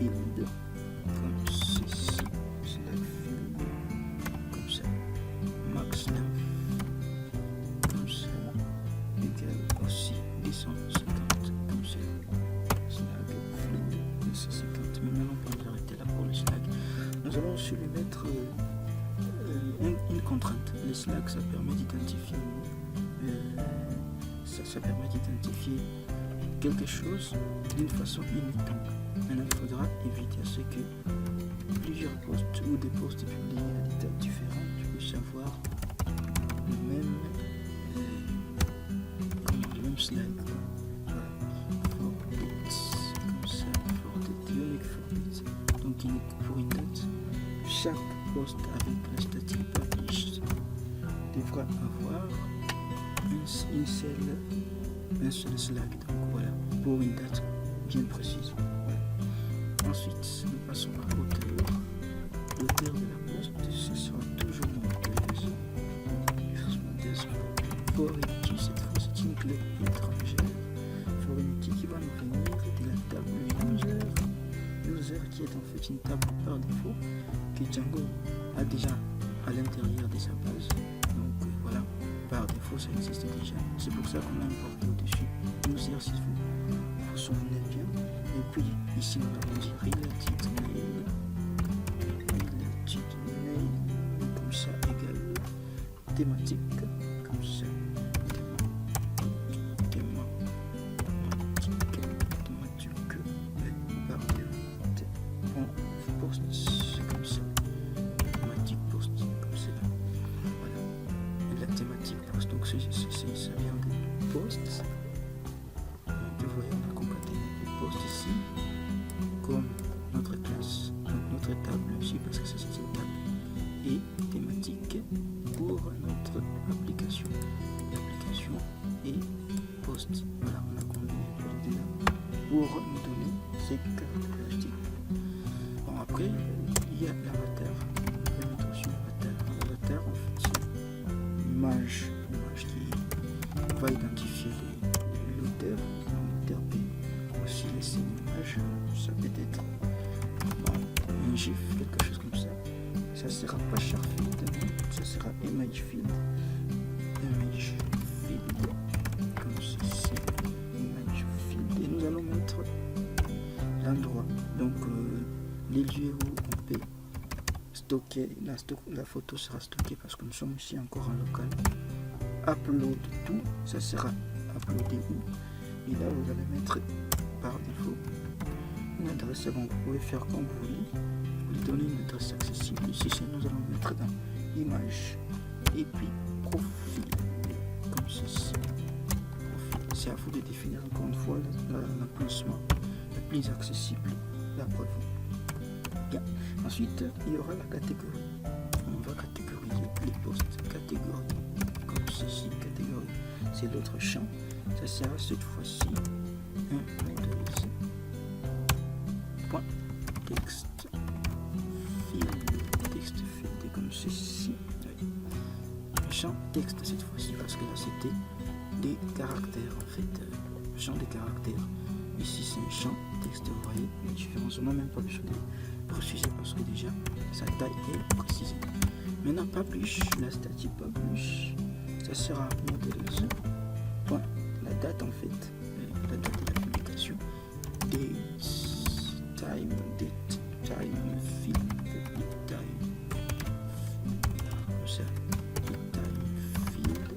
field, comme ceci, slack field, comme ça, max length, comme ça, égale aussi 250, comme ça, slack field 250. Mais maintenant on peut arrêter là pour le slack. Nous allons aussi lui mettre une contrainte. Les slacks, ça permet d'identifier ça permet d'identifier quelque chose d'une façon unique. Maintenant, il faudra éviter à ce que plusieurs posts ou des posts publiés à des dates différentes puissent avoir le même slide. For dates, comme ça, for date, unique for date. Donc unique pour une date. Chaque post avec la statique published devra avoir un seul slide. Donc voilà, pour une date bien précise. Voilà. Ensuite, nous passons à l'auteur. L'auteur de la poste, ce sera toujours monteuse. Foreign, cette fois c'est une clé étrangère. Foreign qui va nous venir de la table user qui est en fait une table par défaut que Django a déjà à l'intérieur de sa base. Donc voilà, par défaut ça existe déjà. C'est pour ça qu'on a importé au-dessus user si vous vous souvenez bien. Et puis ici on va dire related mail, comme ça égale thématique, comme ça. Ça vient de posts. Donc vous voyez, on a concaténé les posts ici comme notre classe, donc notre table ici parce que c'est une table, et thématique pour notre application et posts. Voilà, on a combiné les deux là pour nous donner ces caractéristiques. Bon, après il y a l'avatar. On peut mettre aussi l'avatar en fait c'est l'image qui va identifier l'auteur. L'auteur peut aussi laisser une image, ça peut être un gif, quelque chose comme ça. Ça sera pas Sharfield, ça sera image field, comme ceci, image field. Et nous allons mettre l'endroit, donc les lieux où on peut stocker, la photo sera stockée parce que nous sommes ici encore en local. Upload tout, ça sera uploadé où, et là vous allez mettre par défaut une adresse. Bon, vous pouvez faire comme vous voulez, vous lui donnez une adresse accessible. Ici nous allons mettre dans image et puis profil, comme ceci. C'est à vous de définir encore une fois l'emplacement le plus accessible d'après vous. Bien. Ensuite il y aura la catégorie, on va catégoriser les posts. Catégorie comme ceci, catégorie, c'est l'autre champ. Ça sera cette fois-ci un point texte field, comme ceci. Le champ texte cette fois-ci parce que là c'était des caractères en fait, champ des caractères. Ici c'est un champ texte, vous voyez la différence. On n'a même pas besoin de préciser parce que déjà sa taille est précisée. Maintenant publish, la statique publish, ça sera modèle point la date en fait, la date de la publication, date time field, time, comme ça, time field,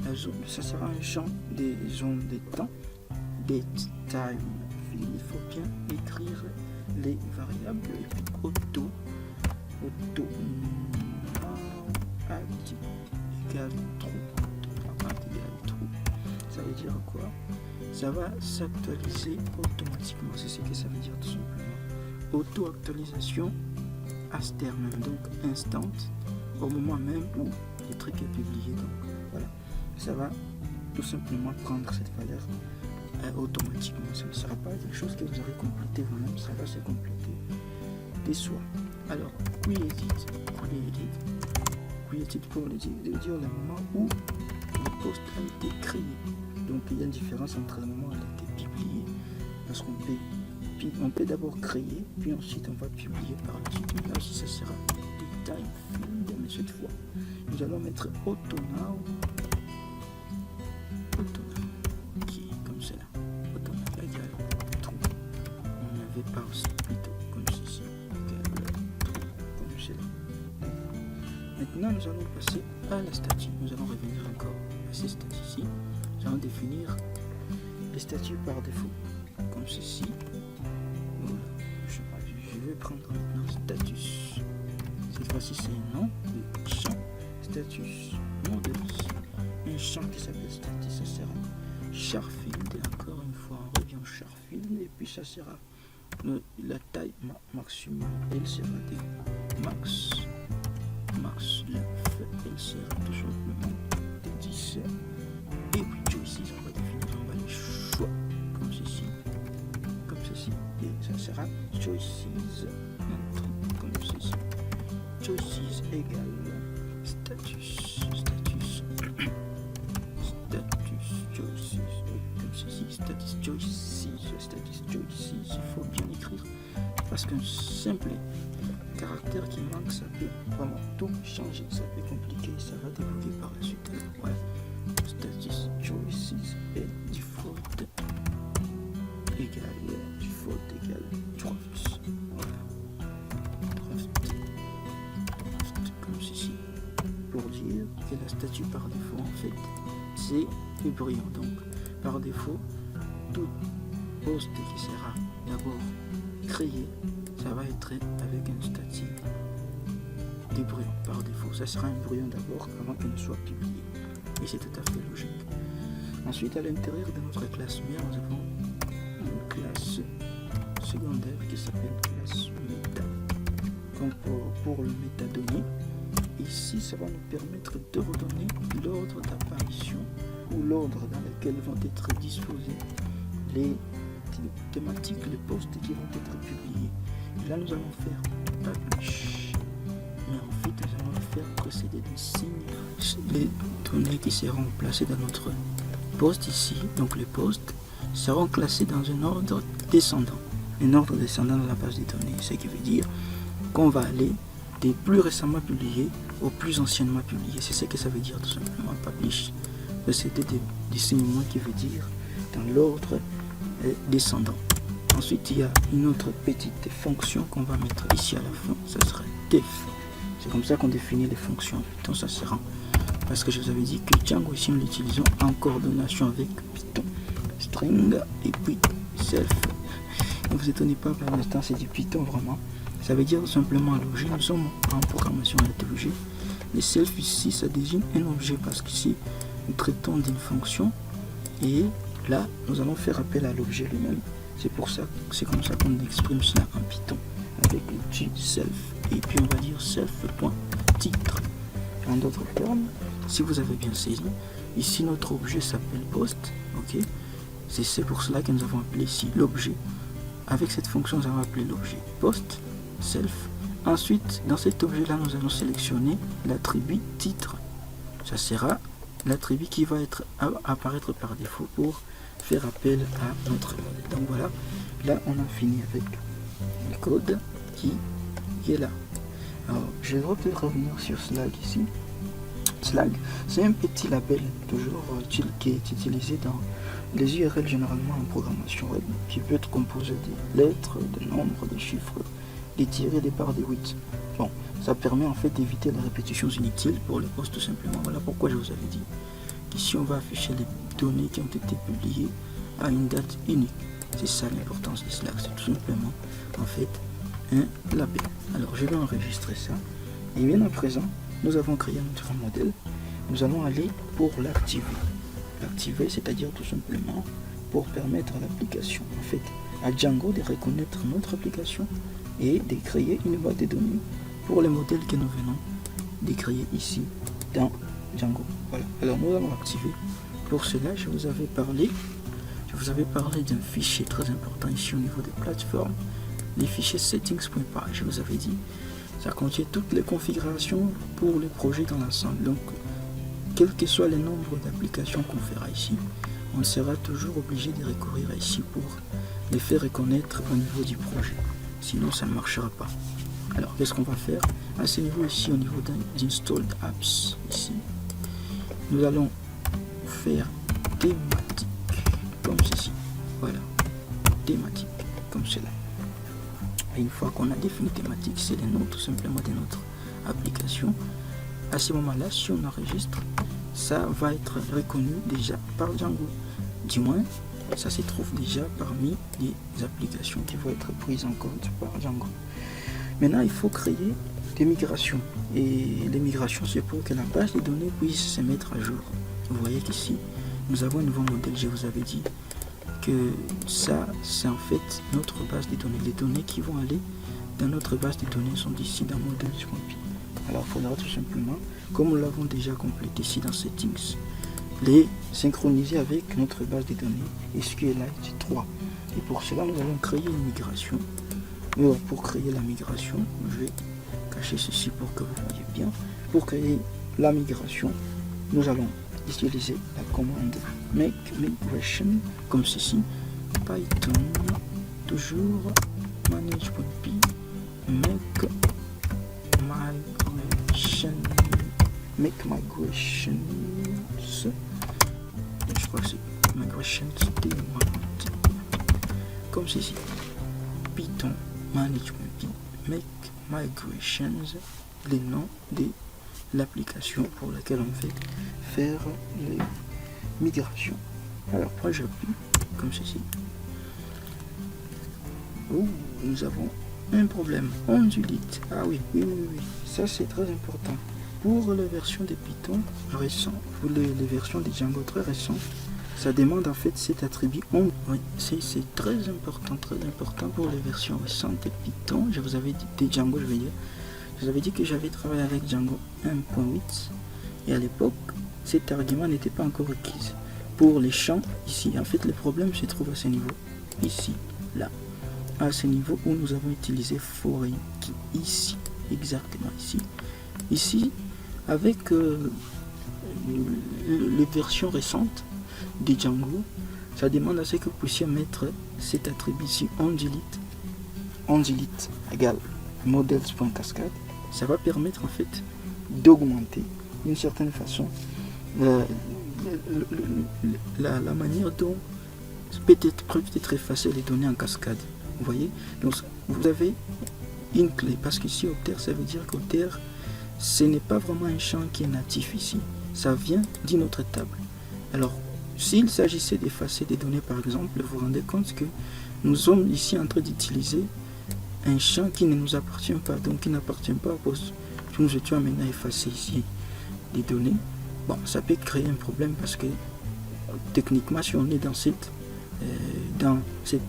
la zone, ça sera un champ des zones de temps, date time field. Il faut bien écrire les variables et puis auto égale true. Ça veut dire quoi? Ça va s'actualiser automatiquement. C'est ce que ça veut dire tout simplement. Auto-actualisation aster même, donc instant, au moment même où le truc est publié. Donc voilà, ça va tout simplement prendre cette valeur automatiquement. Ça ne sera pas quelque chose que vous aurez complété vous-même, ça va se compléter de soi. Alors, create pour dire le moment où le post a été créé. Donc il y a une différence entre le moment où il a été publié, parce qu'on peut on peut d'abord créer, puis ensuite on va publier par la suite. Mais là aussi, ça sera des time field, mais cette fois, nous allons mettre auto now, qui est comme cela, auto now égale true. On avait pas aussi plutôt comme ceci, égale true, comme cela. Maintenant, nous allons passer à la statue. Nous allons revenir encore à ces statuts ici. Nous allons définir les statuts par défaut, comme ceci. Voilà. Je vais prendre maintenant status. Cette fois-ci, c'est un nom de champ. Status, nom de liste. Un champ qui s'appelle status, ça sera charfield. Et encore une fois, on revient au charfield. Et puis, ça sera la taille maximum. Elle sera de max length. Elle sera tout simplement de 10. Et puis, choices, on va définir les choix. Comme ceci, et ça sera choices, comme ceci. Choices égale status, choices, comme ceci, status choices, il faut bien écrire, parce qu'un simple caractère qui manque, ça peut vraiment tout changer, ça peut compliquer, ça va débloquer par la suite. Alors, voilà, status choices et default égale draft. Voilà. Draft comme ceci. Pour dire que la statue par défaut, en fait, c'est le brouillon. Donc, par défaut, tout post qui sera d'abord créé, ça va être avec un statut de brouillon par défaut. Ça sera un brouillon d'abord avant qu'il ne soit publié. Et c'est tout à fait logique. Ensuite, à l'intérieur de notre classe mère, nous avons une classe secondaire qui s'appelle classe méta. Comme pour le métadonnées, ici ça va nous permettre de redonner l'ordre d'apparition ou l'ordre dans lequel vont être disposés les thématiques, les posts qui vont être publiés. Et là nous allons faire publish, mais en fait nous allons faire procéder des signes. Les données qui seront placées dans notre post ici, donc les posts, seront classés dans un ordre descendant. Un ordre descendant dans la base des données, ce qui veut dire qu'on va aller des plus récemment publiés aux plus anciennement publiés. C'est ce que ça veut dire tout simplement, publish. C'était des signements qui veut dire dans l'ordre descendant. Ensuite, il y a une autre petite fonction qu'on va mettre ici à la fin, ça sera def. C'est comme ça qu'on définit les fonctions. Python, ça sera. Parce que je vous avais dit que Django ici, nous l'utilisons en coordination avec Python. String et puis self. Ne vous étonnez pas, pour l'instant c'est du Python vraiment. Ça veut dire tout simplement un objet. Nous sommes en programmation avec l'objet. Les self ici, ça désigne un objet parce qu'ici, nous traitons d'une fonction. Et là, nous allons faire appel à l'objet lui-même. C'est pour ça, c'est comme ça qu'on exprime cela en Python avec l'outil self. Et puis on va dire self.titre. En d'autres termes, si vous avez bien saisi, ici notre objet s'appelle post. Ok, c'est pour cela que nous avons appelé ici l'objet. Avec cette fonction, nous avons appelé l'objet post self. Ensuite, dans cet objet-là, nous allons sélectionner l'attribut titre. Ça sera l'attribut qui va apparaître par défaut pour faire appel à notre modèle. Donc voilà, là on a fini avec le code qui est là. Alors, je vais peut-être revenir sur Slag ici. Slag, c'est un petit label toujours qui est utilisé dans les URL généralement en programmation web, qui peut être composé des lettres, des nombres, des chiffres, des tirés, des barres, des 8. Bon, ça permet en fait d'éviter les répétitions inutiles pour les posts tout simplement. Voilà pourquoi je vous avais dit qu'ici on va afficher les données qui ont été publiées à une date unique. C'est ça l'importance de Slack, c'est tout simplement en fait un label. Alors je vais enregistrer ça. Et bien à présent, nous avons créé notre modèle. Nous allons aller pour l'activer. L'activer, c'est-à-dire tout simplement pour permettre à l'application, en fait, à Django de reconnaître notre application et de créer une boîte de données pour les modèles que nous venons de créer ici dans Django. Voilà. Alors nous allons activer. Pour cela, je vous avais parlé d'un fichier très important ici au niveau des plateformes, les fichiers settings.py. Je vous avais dit, ça contient toutes les configurations pour le projet dans l'ensemble. Donc, quel que soit le nombre d'applications qu'on fera ici, on sera toujours obligé de recourir ici pour les faire reconnaître au niveau du projet. Sinon, ça ne marchera pas. Alors, qu'est-ce qu'on va faire? À ce niveau ici, au niveau d'Installed Apps, ici, nous allons faire thématique, comme ceci. Voilà, thématique, comme cela. Et une fois qu'on a défini thématique, c'est le nom tout simplement de notre application. À ce moment-là, si on enregistre, ça va être reconnu déjà par Django. Du moins, ça se trouve déjà parmi les applications qui vont être prises en compte par Django. Maintenant, il faut créer des migrations. Et les migrations, c'est pour que la base de données puisse se mettre à jour. Vous voyez qu'ici, nous avons un nouveau modèle. Je vous avais dit que ça, c'est en fait notre base de données. Les données qui vont aller dans notre base de données sont ici dans models.py. Alors, il faudra tout simplement, comme nous l'avons déjà complété ici dans Settings, les synchroniser avec notre base de données SQLite 3. Et pour cela, nous allons créer une migration. Pour créer la migration, je vais cacher ceci pour que vous voyez bien. Pour créer la migration, nous allons utiliser la commande make migration comme ceci. Python, toujours manage.py make migration, je crois que c'est migration comme ceci. Python manage.py make migrations, les noms de l'application pour laquelle on fait faire les migrations. Alors moi j'appuie comme ceci. Oh, nous avons un problème, on delete. Ah oui, ça c'est très important. Pour les versions de Python récents, pour les versions de Django très récentes, ça demande en fait cet attribut on. Oui, c'est très important pour les versions récentes de Python. Je vous avais dit, de Django je vais dire, je vous avais dit que j'avais travaillé avec Django 1.8 et à l'époque, cet argument n'était pas encore requis. Pour les champs, ici, en fait le problème se trouve à ce niveau, ici, là. À ce niveau où nous avons utilisé foreign key, ici, exactement ici. Ici, avec les versions récentes de Django, ça demande à ce que vous puissiez mettre cet attribut ici, on delete égale models.cascade. Ça va permettre en fait d'augmenter d'une certaine façon la manière dont peut être effacé les données en cascade. Vous voyez, donc vous avez une clé, parce qu'ici Opter, ça veut dire qu'Opter, ce n'est pas vraiment un champ qui est natif ici, ça vient d'une autre table. Alors, s'il s'agissait d'effacer des données par exemple, vous vous rendez compte que nous sommes ici en train d'utiliser un champ qui ne nous appartient pas, donc qui n'appartient pas au poste. Si nous étions amenés à effacer ici des données, bon, ça peut créer un problème parce que techniquement, si on est dans cette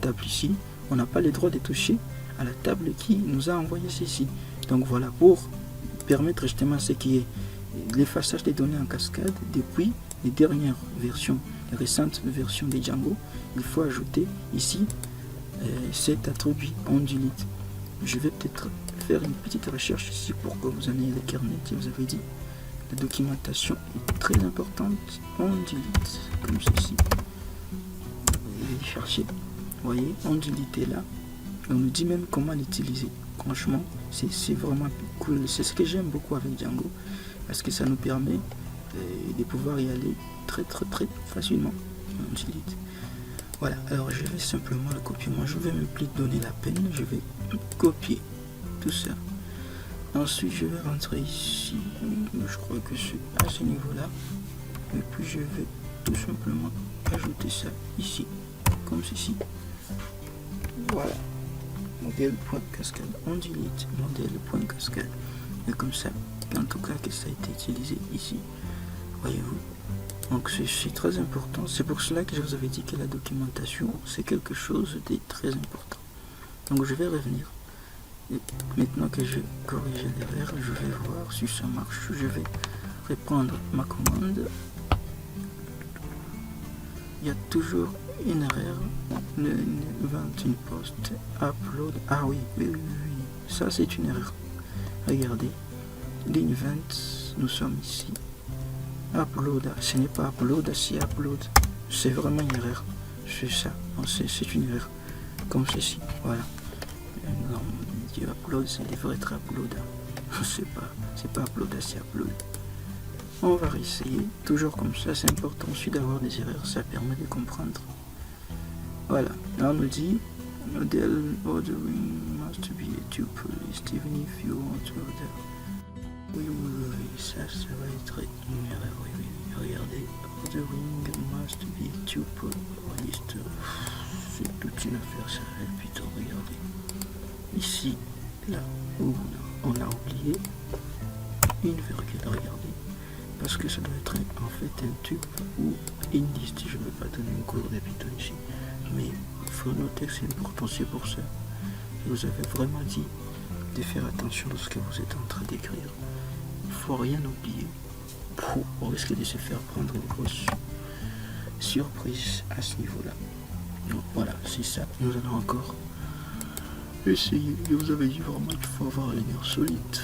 table ici, on n'a pas le droit de toucher à la table qui nous a envoyé ceci. Donc voilà, pour permettre justement ce qui est l'effaçage des données en cascade depuis les dernières versions, les récentes versions de Django, il faut ajouter ici cet attribut on delete. Je vais peut-être faire une petite recherche ici pour que vous en ayez le kernel. Si vous avez dit, la documentation est très importante. On delete comme ceci. Je vais chercher. Vous voyez, on delete est là. On nous dit même comment l'utiliser. Franchement, c'est vraiment cool. C'est ce que j'aime beaucoup avec Django, parce que ça nous permet de pouvoir y aller très facilement. On delete. Voilà, alors je vais simplement le copier. Moi, je vais même plus donner la peine. Je vais copier tout ça. Ensuite, je vais rentrer ici. Je crois que c'est à ce niveau-là. Et puis, je vais tout simplement ajouter ça ici, comme ceci. Voilà. Modèle.cascade. On delete modèle.cascade. Et comme ça, en tout cas, que ça a été utilisé ici. Voyez-vous. Donc c'est très important, c'est pour cela que je vous avais dit que la documentation c'est quelque chose de très important. Donc je vais revenir, et maintenant que j'ai corrigé l'erreur, je vais voir si ça marche. Je vais reprendre ma commande. Il y a toujours une erreur, le 21 post upload, ah oui, ça c'est une erreur. Regardez, ligne 20, nous sommes ici. Upload, ce n'est pas upload, c'est upload. C'est vraiment une erreur. C'est ça, c'est une erreur. comme ceci, voilà. Non, Dieu upload, ça devrait être upload. C'est pas upload, c'est upload. On va réessayer, toujours comme ça, c'est important aussi d'avoir des erreurs, ça permet de comprendre. Voilà, là on nous dit, model ordering must be a tuple list, even if you want to order. Oui, ça va être une erreur, oui. Regardez, ordering must be a tuple list. C'est toute une affaire, ça va être plutôt, regardez. Ici, là où on a oublié une virgule, regardez. Parce que ça doit être en fait un tube ou une liste. Je ne vais pas donner un cours de Python ici, mais il faut noter que c'est important, c'est pour ça. Je vous avais vraiment dit de faire attention à ce que vous êtes en train d'écrire. Il ne faut rien oublier. On risque de se faire prendre une grosse surprise à ce niveau-là. Donc voilà, c'est ça. Nous allons encore essayer. Je vous avais dit vraiment qu'il faut avoir les nerfs solides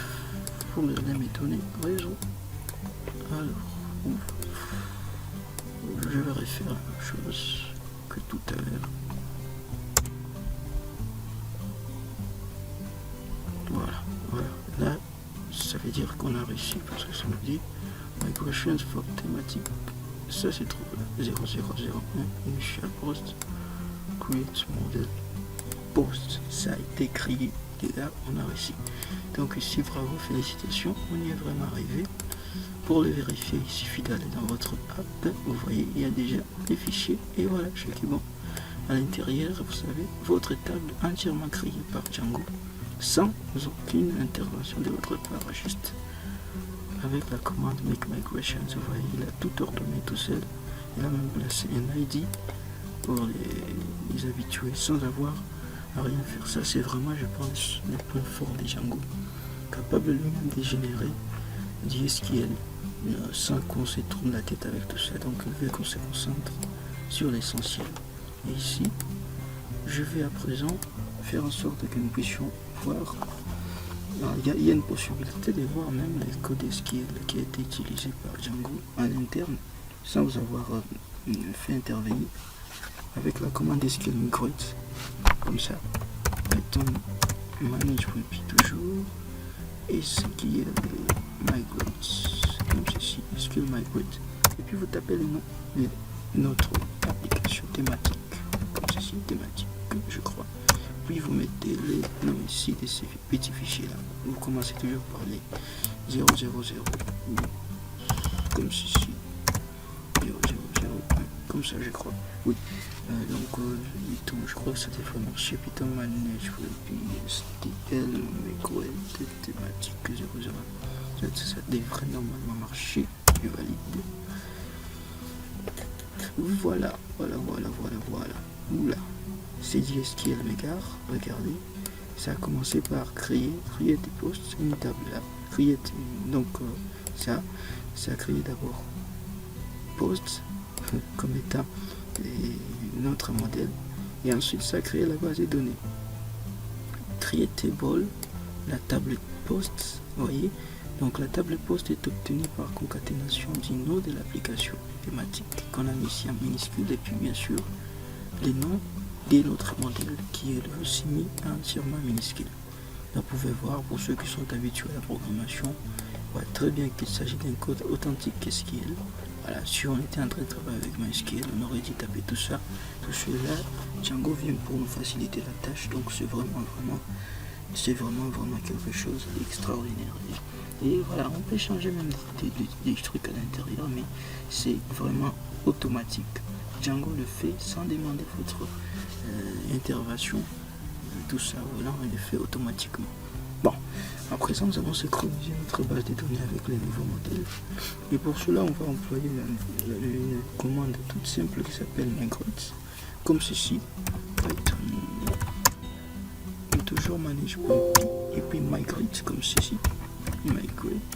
pour regarder mes données réseau. Alors, je vais refaire la même chose que tout à l'heure. Voilà. Là, ça veut dire qu'on a réussi parce que ça nous dit migrations for thematic. Ça c'est trop 0001 initial post create model post. Ça a été créé et là on a réussi. Donc ici bravo, félicitations, on y est vraiment arrivé. Pour le vérifier, il suffit d'aller dans votre app, vous voyez, il y a déjà les fichiers, et voilà, je clique bon. À l'intérieur, vous savez, votre table entièrement créée par Django, sans aucune intervention de votre part, juste avec la commande Make Migrations, vous voyez, il a tout ordonné tout seul, il a même placé un ID pour les habitués, sans avoir à rien faire. Ça, c'est vraiment, je pense, le point fort de Django, capable lui-même de générer du SQL sans qu'on se tourne la tête avec tout ça. Donc je veux qu'on se concentre sur l'essentiel. Et ici, je vais à présent faire en sorte que nous puissions voir. Il y a une possibilité de voir même les codes SQL qui a été utilisé par Django en interne sans vous avoir fait intervenir avec la commande SQL migrate comme ça. Python manage.py toujours. Et ce qui est migrate, comme ceci, SQL migrate. Et puis vous tapez le nom de notre application thématique, comme ceci, thématique, je crois. Puis vous mettez les noms ici de ces petits fichiers là. Vous commencez toujours par les 000, comme ceci, 0001, comme ça je crois. Oui. Donc je crois que c'était vraiment chez Python Manage STL migrate thématique 001. Ça devrait normalement marcher. Je valide. Voilà. Oula. C'est du SQL m'égare. Regardez. Ça a commencé par créer des posts, une table là. Donc ça a créé d'abord post comme étant notre modèle. Et ensuite ça a créé la base de données. Create table, la table post, vous voyez. Donc la table post est obtenue par concaténation du nom de l'application thématique qu'on a mis ici en minuscule, et puis bien sûr les noms de notre modèle qui est aussi mis entièrement minuscule. Vous pouvez voir, pour ceux qui sont habitués à la programmation, voit très bien qu'il s'agit d'un code authentique SQL. Voilà, si on était en train de travailler avec MySQL, on aurait dû taper tout ça. Tout cela, Django vient pour nous faciliter la tâche, donc c'est vraiment quelque chose d'extraordinaire. Et voilà, on peut changer même des trucs à l'intérieur, mais c'est vraiment automatique. Django le fait sans demander votre intervention. Tout ça, voilà, on le fait automatiquement. Bon, à présent, nous allons synchroniser notre base de données avec les nouveaux modèles. Et pour cela, on va employer une commande toute simple qui s'appelle migrate, comme ceci. Toujours manage.py et puis migrate, comme ceci. Migrate.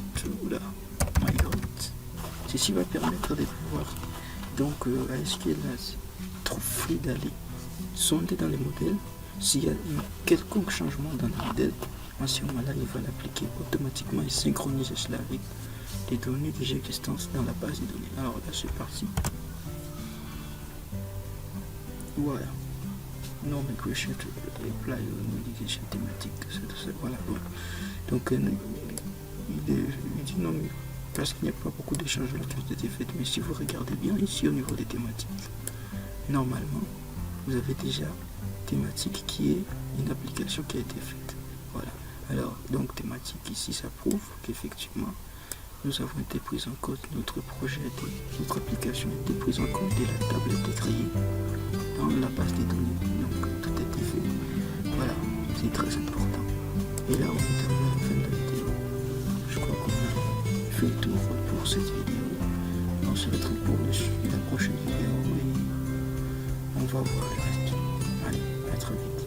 Ceci va permettre de pouvoir, donc, à SQL, trop fluide d'aller sonder dans les modèles. S'il y a quelconque changement dans le modèle, à ce moment-là, il va l'appliquer automatiquement et synchroniser cela avec les données déjà existantes dans la base de données. Alors là, c'est parti. Voilà. non-negotiable apply navigation thématique, tout ça, voilà. Bon. Donc, il dit non, mais parce qu'il n'y a pas beaucoup d'échanges qui ont été faits, mais si vous regardez bien ici au niveau des thématiques, normalement, vous avez déjà thématique qui est une application qui a été faite. Voilà. Alors, donc thématique ici, ça prouve qu'effectivement, nous avons été pris en compte, notre projet, notre application a été prise en compte et la table a été créée dans la base des données. Donc, tout a été fait. Voilà, c'est très important. Et là, on est arrivé à la fin de la vidéo. Je crois qu'on a fait le tour pour cette vidéo. On se retrouve pour la prochaine vidéo et on va voir le reste. Allez, à très vite.